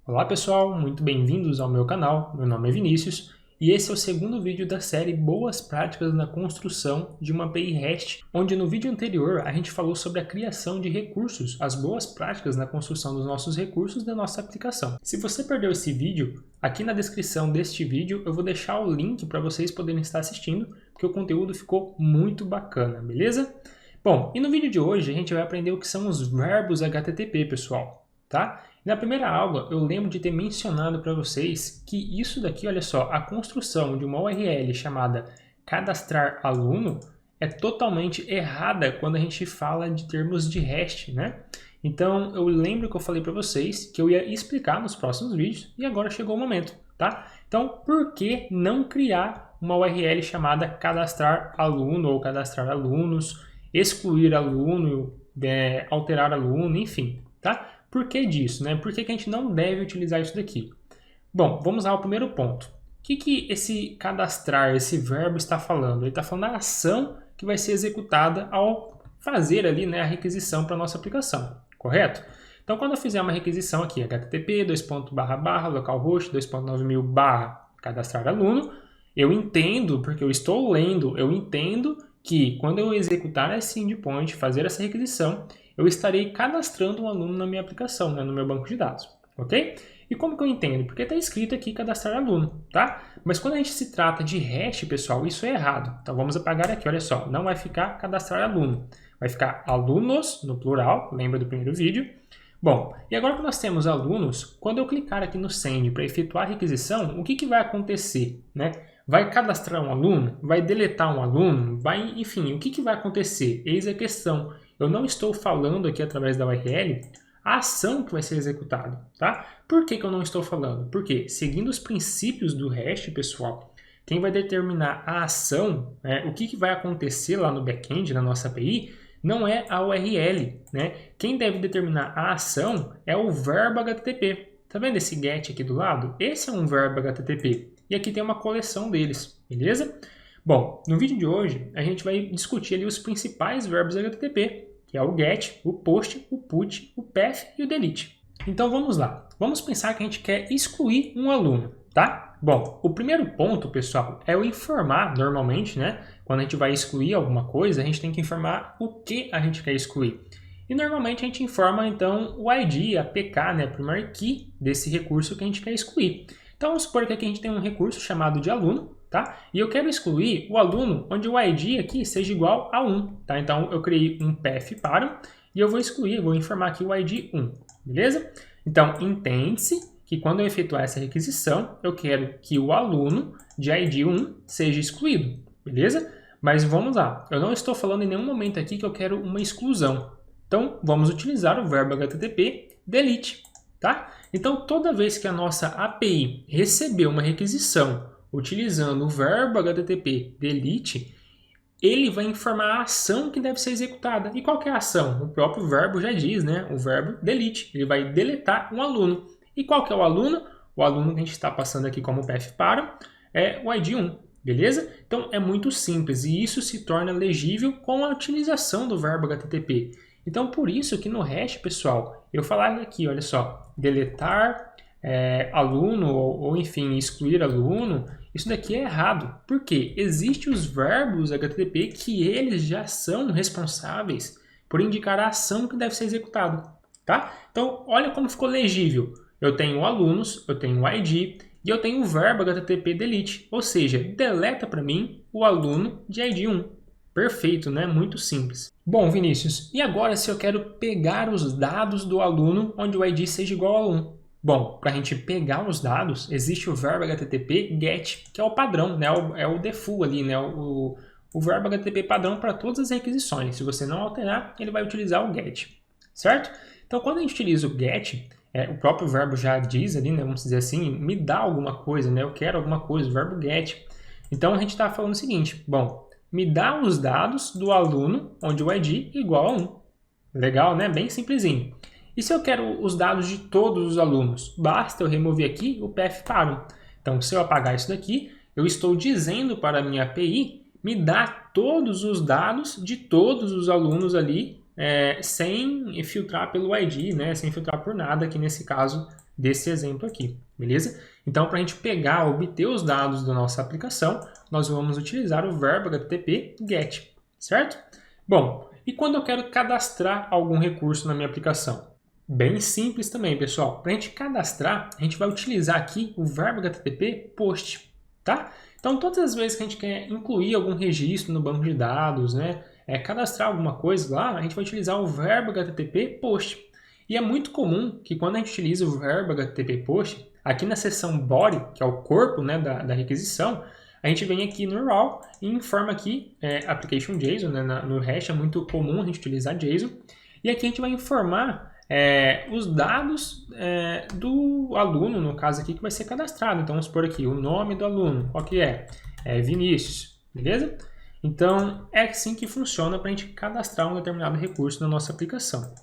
Olá pessoal, muito bem-vindos ao meu canal, meu nome é Vinícius e esse é o segundo vídeo da série Boas Práticas na Construção de uma API REST, onde no vídeo anterior a gente falou sobre a criação de recursos, as boas práticas na construção dos nossos recursos da nossa aplicação. Se você perdeu esse vídeo, aqui na descrição deste vídeo eu vou deixar o link para vocês poderem estar assistindo, porque o conteúdo ficou muito bacana, beleza? Bom, e no vídeo de hoje a gente vai aprender o que são os verbos HTTP, pessoal, tá? Na primeira aula, eu lembro de ter mencionado para vocês que isso daqui, olha só, a construção de uma URL chamada cadastrar aluno é totalmente errada quando a gente fala de termos de REST, né? Então, eu lembro que eu falei para vocês que eu ia explicar nos próximos vídeos e agora chegou o momento, tá? Então, por que não criar uma URL chamada cadastrar aluno ou cadastrar alunos, excluir aluno, alterar aluno, enfim, tá? Por que disso, né? Por que a gente não deve utilizar isso daqui? Bom, vamos ao primeiro ponto. O que esse cadastrar, esse verbo está falando? Ele está falando da ação que vai ser executada ao fazer ali, né, a requisição para a nossa aplicação, correto? Então, quando eu fizer uma requisição aqui, http localhost 2.9000 cadastrar aluno, eu entendo, porque eu estou lendo, eu entendo que quando eu executar esse endpoint, fazer essa requisição, eu estarei cadastrando um aluno na minha aplicação, né, no meu banco de dados, ok? E como que eu entendo? Porque está escrito aqui cadastrar aluno, tá? Mas quando a gente se trata de REST, pessoal, isso é errado. Então vamos apagar aqui, olha só, não vai ficar cadastrar aluno, vai ficar alunos, no plural, lembra do primeiro vídeo? Bom, e agora que nós temos alunos, quando eu clicar aqui no Send para efetuar a requisição, o que vai acontecer, né? Vai cadastrar um aluno? Vai deletar um aluno? Enfim, o que vai acontecer? Eis a questão. Eu não estou falando aqui através da URL a ação que vai ser executada, tá? Por que eu não estou falando? Porque, seguindo os princípios do REST, pessoal, quem vai determinar a ação, né, o que vai acontecer lá no back-end, na nossa API, não é a URL, né? Quem deve determinar a ação é o verbo HTTP. Tá vendo esse get aqui do lado? Esse é um verbo HTTP. E aqui tem uma coleção deles, beleza? Bom, no vídeo de hoje, a gente vai discutir ali os principais verbos HTTP, que é o get, o post, o put, o path e o delete. Então vamos lá. Vamos pensar que a gente quer excluir um aluno, tá? Bom, o primeiro ponto, pessoal, é o informar normalmente, né? Quando a gente vai excluir alguma coisa, a gente tem que informar o que a gente quer excluir. E normalmente a gente informa, então, o ID, a PK, né? A primary key desse recurso que a gente quer excluir. Então vamos supor que aqui a gente tem um recurso chamado de aluno, tá? E eu quero excluir o aluno onde o ID aqui seja igual a 1, tá? Então eu criei um path para e eu vou excluir, vou informar aqui o ID 1, beleza? Então entende-se que quando eu efetuar essa requisição, eu quero que o aluno de ID 1 seja excluído, beleza? Mas vamos lá, eu não estou falando em nenhum momento aqui que eu quero uma exclusão. Então vamos utilizar o verbo HTTP delete, tá? Então toda vez que a nossa API receber uma requisição utilizando o verbo HTTP delete, ele vai informar a ação que deve ser executada. E qual que é a ação? O próprio verbo já diz, né? O verbo delete. Ele vai deletar um aluno. E qual que é o aluno? O aluno que a gente está passando aqui como path para é o ID 1, beleza? Então é muito simples e isso se torna legível com a utilização do verbo HTTP. Então por isso que no REST, pessoal, eu falaria aqui, olha só, deletar aluno ou enfim, excluir aluno, isso daqui é errado. Por quê? Existem os verbos HTTP que eles já são responsáveis por indicar a ação que deve ser executada, tá? Então, olha como ficou legível. Eu tenho alunos, eu tenho ID e eu tenho o verbo HTTP delete, ou seja, deleta para mim o aluno de ID 1. Perfeito, né? Muito simples. Bom, Vinícius, e agora se eu quero pegar os dados do aluno onde o ID seja igual a 1? Bom, para a gente pegar os dados, existe o verbo HTTP get, que é o padrão, né? É o default ali, né? O verbo HTTP padrão para todas as requisições. Se você não alterar, ele vai utilizar o get, certo? Então, quando a gente utiliza o get, o próprio verbo já diz ali, né? Vamos dizer assim, me dá alguma coisa, né? Eu quero alguma coisa, o verbo get. Então, a gente está falando o seguinte, bom, me dá os dados do aluno onde o ID é igual a 1. Legal, né? Bem simplesinho. E se eu quero os dados de todos os alunos? Basta eu remover aqui o path para. Então, se eu apagar isso daqui, eu estou dizendo para a minha API me dar todos os dados de todos os alunos ali, sem filtrar pelo ID, né? Sem filtrar por nada, aqui nesse caso desse exemplo aqui, beleza? Então, para a gente pegar, obter os dados da nossa aplicação, nós vamos utilizar o verbo HTTP GET, certo? Bom, e quando eu quero cadastrar algum recurso na minha aplicação? Bem simples também, pessoal. Para a gente cadastrar, a gente vai utilizar aqui o verbo HTTP POST, tá? Então, todas as vezes que a gente quer incluir algum registro no banco de dados, né, cadastrar alguma coisa lá, a gente vai utilizar o verbo HTTP POST. E é muito comum que quando a gente utiliza o verbo HTTP POST, aqui na seção body, que é o corpo, né, da requisição, a gente vem aqui no raw e informa aqui application JSON, né, no hash é muito comum a gente utilizar JSON, e aqui a gente vai informar os dados do aluno, no caso aqui, que vai ser cadastrado. Então, vamos supor aqui o nome do aluno, qual que é? É Vinícius, beleza? Então, é assim que funciona para a gente cadastrar um determinado recurso na nossa aplicação,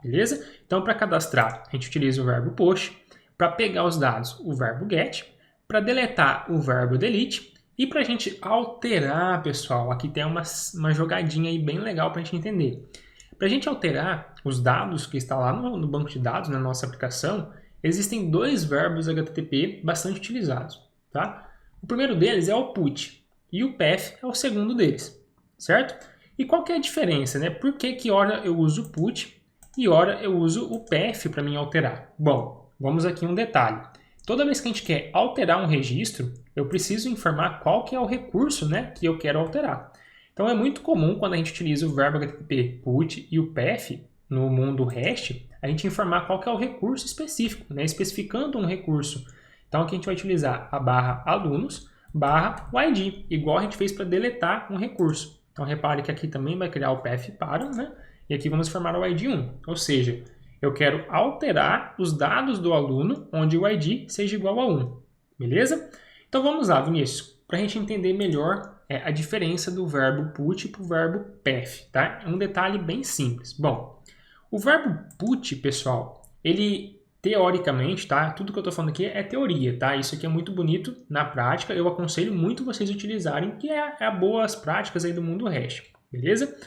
beleza? Então, para cadastrar, a gente utiliza o verbo POST, para pegar os dados, o verbo GET, para deletar, o verbo DELETE, e para a gente alterar, pessoal, aqui tem uma jogadinha aí bem legal para a gente entender. Para a gente alterar os dados que está lá no banco de dados, na nossa aplicação, existem dois verbos HTTP bastante utilizados, tá? O primeiro deles é o put e o path é o segundo deles, certo? E qual que é a diferença, né? Por que hora eu uso o put e hora eu uso o path para mim alterar? Bom, vamos aqui um detalhe. Toda vez que a gente quer alterar um registro, eu preciso informar qual que é o recurso, né, que eu quero alterar. Então, é muito comum quando a gente utiliza o verbo HTTP PUT e o path no mundo REST, a gente informar qual que é o recurso específico, né? Especificando um recurso. Então, aqui a gente vai utilizar a barra alunos, barra o ID, igual a gente fez para deletar um recurso. Então, repare que aqui também vai criar o path para, né? E aqui vamos informar o ID 1, ou seja, eu quero alterar os dados do aluno onde o ID seja igual a 1, beleza? Então, vamos lá, Vinícius, para a gente entender melhor a diferença do verbo put para o verbo path, tá? É um detalhe bem simples. Bom, o verbo put, pessoal, ele teoricamente, tá? Tudo que eu estou falando aqui é teoria, tá? Isso aqui é muito bonito na prática. Eu aconselho muito vocês utilizarem, que é boas práticas aí do mundo REST, beleza?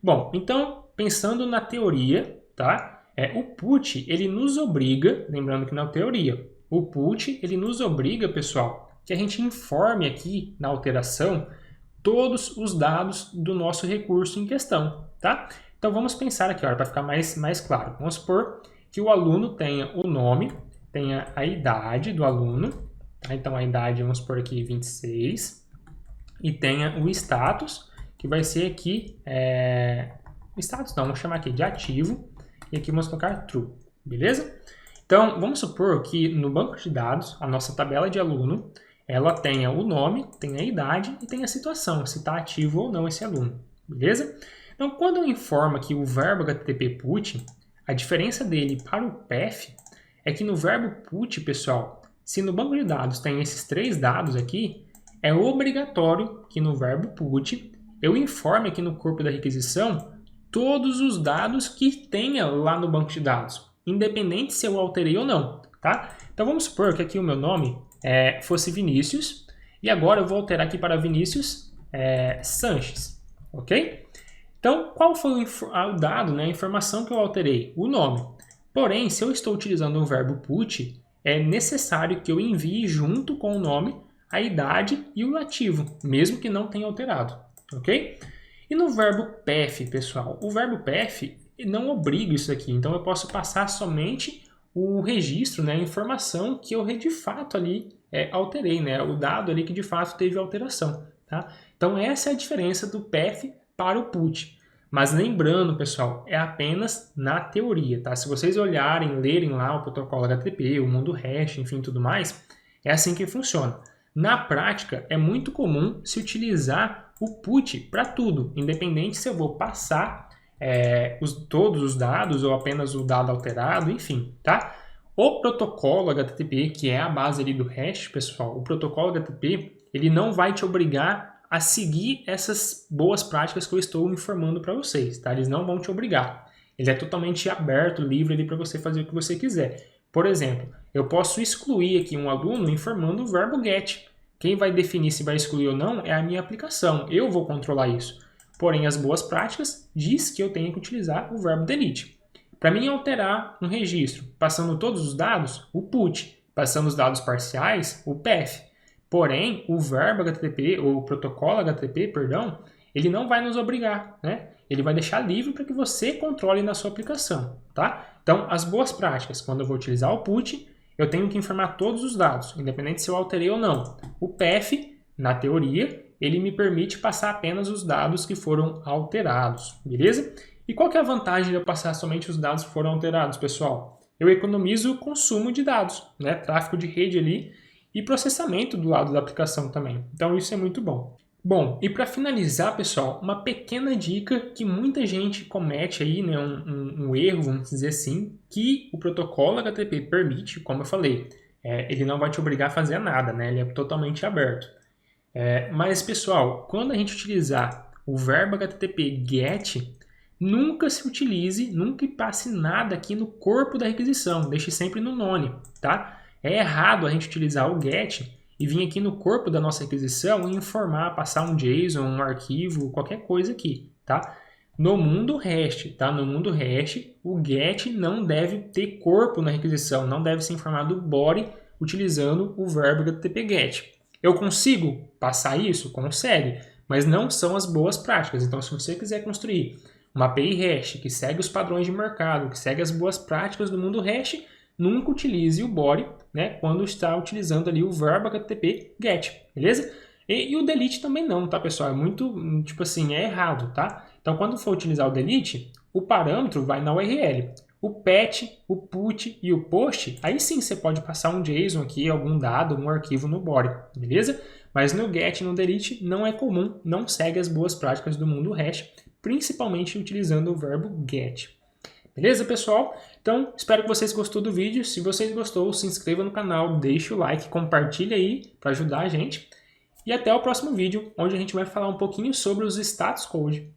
Bom, então, pensando na teoria, tá? O put, ele nos obriga, lembrando que na teoria, o put, ele nos obriga, pessoal, que a gente informe aqui na alteração todos os dados do nosso recurso em questão, tá? Então, vamos pensar aqui, para ficar mais claro. Vamos supor que o aluno tenha o nome, tenha a idade do aluno, tá? Então, a idade, vamos supor aqui 26, e tenha o status, que vai ser aqui, status não, vamos chamar aqui de ativo, e aqui vamos colocar true, beleza? Então, vamos supor que no banco de dados, a nossa tabela de aluno, ela tenha o nome, tenha a idade e tenha a situação, se está ativo ou não esse aluno, beleza? Então, quando eu informo aqui o verbo HTTP PUT, a diferença dele para o path é que no verbo PUT, pessoal, se no banco de dados tem esses três dados aqui, é obrigatório que no verbo PUT eu informe aqui no corpo da requisição todos os dados que tenha lá no banco de dados, independente se eu alterei ou não, tá? Então, vamos supor que aqui o meu nome fosse Vinícius, e agora eu vou alterar aqui para Vinícius Sanches, ok? Então, qual foi o dado, né, a informação que eu alterei? O nome. Porém, se eu estou utilizando o verbo put, é necessário que eu envie junto com o nome a idade e o ativo, mesmo que não tenha alterado, ok? E no verbo path, pessoal, o verbo path não obriga isso aqui, então eu posso passar somente o registro, né, a informação que eu de fato ali alterei, né, o dado ali que de fato teve alteração, tá? Então essa é a diferença do path para o put. Mas lembrando, pessoal, é apenas na teoria, tá? Se vocês olharem, lerem lá o protocolo HTTP, o mundo REST, enfim, tudo mais, é assim que funciona. Na prática, é muito comum se utilizar o put para tudo, independente se eu vou passar todos os dados ou apenas o dado alterado, enfim, tá? O protocolo HTTP, que é a base ali do REST, pessoal, o protocolo HTTP, ele não vai te obrigar a seguir essas boas práticas que eu estou informando para vocês, tá? Eles não vão te obrigar. Ele é totalmente aberto, livre ali para você fazer o que você quiser. Por exemplo, eu posso excluir aqui um aluno informando o verbo get. Quem vai definir se vai excluir ou não é a minha aplicação. Eu vou controlar isso. Porém, as boas práticas diz que eu tenho que utilizar o verbo delete. Para mim alterar um registro, passando todos os dados, o put, passando os dados parciais, o path. Porém, o verbo HTTP, ou o protocolo HTTP, perdão, ele não vai nos obrigar, né? Ele vai deixar livre para que você controle na sua aplicação, tá? Então, as boas práticas, quando eu vou utilizar o put, eu tenho que informar todos os dados, independente se eu alterei ou não. O path, na teoria, ele me permite passar apenas os dados que foram alterados, beleza? E qual que é a vantagem de eu passar somente os dados que foram alterados, pessoal? Eu economizo o consumo de dados, né? Tráfego de rede ali e processamento do lado da aplicação também. Então isso é muito bom. Bom, e para finalizar, pessoal, uma pequena dica que muita gente comete aí, né, um erro, vamos dizer assim, que o protocolo HTTP permite, como eu falei, ele não vai te obrigar a fazer nada, né? Ele é totalmente aberto. Mas, pessoal, quando a gente utilizar o verbo HTTP GET, nunca se utilize, nunca passe nada aqui no corpo da requisição, deixe sempre no none, tá? É errado a gente utilizar o GET e vir aqui no corpo da nossa requisição e informar, passar um JSON, um arquivo, qualquer coisa aqui, tá? No mundo REST, tá? No mundo REST, o GET não deve ter corpo na requisição, não deve ser informado do body utilizando o verbo HTTP GET. Eu consigo passar isso? Consegue, mas não são as boas práticas. Então, se você quiser construir uma API REST que segue os padrões de mercado, que segue as boas práticas do mundo REST, nunca utilize o body, né, quando está utilizando ali o verbo HTTP GET, beleza? E o delete também não, tá, pessoal? É muito, tipo assim, é errado, tá? Então, quando for utilizar o delete, o parâmetro vai na URL. O PET, o PUT e o POST, aí sim você pode passar um JSON aqui, algum dado, um arquivo no body, beleza? Mas no GET e no delete não é comum, não segue as boas práticas do mundo REST, principalmente utilizando o verbo GET. Beleza, pessoal? Então, espero que vocês gostou do vídeo. Se vocês gostou, se inscreva no canal, deixe o like, compartilhe aí para ajudar a gente. E até o próximo vídeo, onde a gente vai falar um pouquinho sobre os status code.